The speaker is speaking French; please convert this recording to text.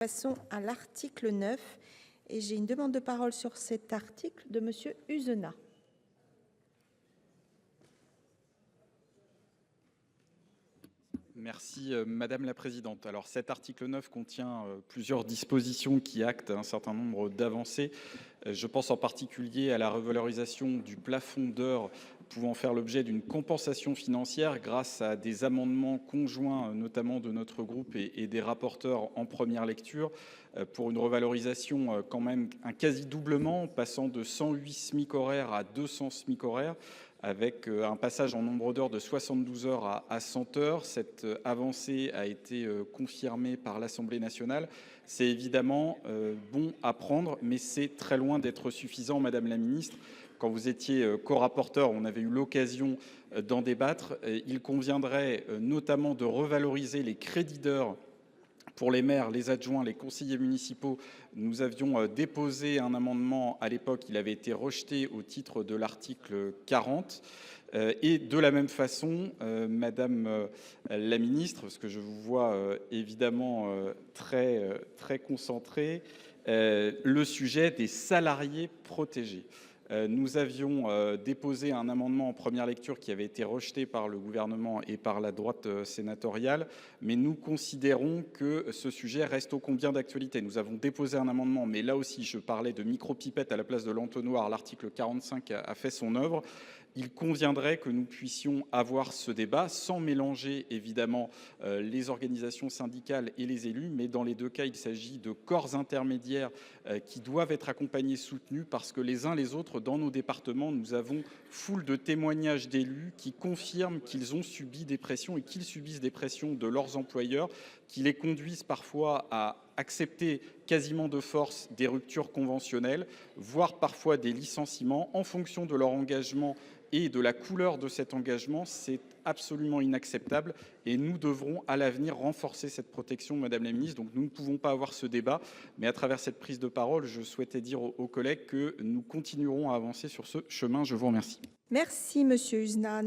Passons à l'article 9 et j'ai une demande de parole sur cet article de Monsieur Uzena. Merci Madame la Présidente. Alors cet article 9 contient plusieurs dispositions qui actent un certain nombre d'avancées. Je pense en particulier à la revalorisation du plafond d'heures pouvant faire l'objet d'une compensation financière grâce à des amendements conjoints, notamment de notre groupe et des rapporteurs en première lecture, pour une revalorisation quand même un quasi-doublement, passant de 108 SMIC horaires à 200 SMIC horaires, avec un passage en nombre d'heures de 72 heures à 100 heures. Cette avancée a été confirmée par l'Assemblée nationale. C'est évidemment bon à prendre, mais c'est très loin d'être suffisant, Madame la Ministre. Quand vous étiez co-rapporteur, on avait eu l'occasion d'en débattre. Il conviendrait notamment de revaloriser les crédits d'heures pour les maires, les adjoints, les conseillers municipaux. Nous avions déposé un amendement à l'époque, il avait été rejeté au titre de l'article 40. Et de la même façon, Madame la Ministre, parce que je vous vois évidemment très concentrée, le sujet des salariés protégés. Nous avions déposé un amendement en première lecture qui avait été rejeté par le gouvernement et par la droite sénatoriale, mais nous considérons que ce sujet reste ô combien d'actualité. Nous avons déposé un amendement, mais là aussi je parlais de micro-pipette à la place de l'entonnoir. L'article 45 a fait son œuvre. Il conviendrait que nous puissions avoir ce débat sans mélanger évidemment les organisations syndicales et les élus, mais dans les deux cas, il s'agit de corps intermédiaires qui doivent être accompagnés, soutenus, parce que les uns les autres, dans nos départements, nous avons foule de témoignages d'élus qui confirment qu'ils ont subi des pressions et qu'ils subissent des pressions de leurs employeurs, qui les conduisent parfois à accepter quasiment de force des ruptures conventionnelles, voire parfois des licenciements en fonction de leur engagement et de la couleur de cet engagement. C'est absolument inacceptable et nous devrons à l'avenir renforcer cette protection, Madame la Ministre. Donc nous ne pouvons pas avoir ce débat, mais à travers cette prise de parole, je souhaitais dire aux collègues que nous continuerons à avancer sur ce chemin. Je vous remercie. Merci Monsieur Uzena.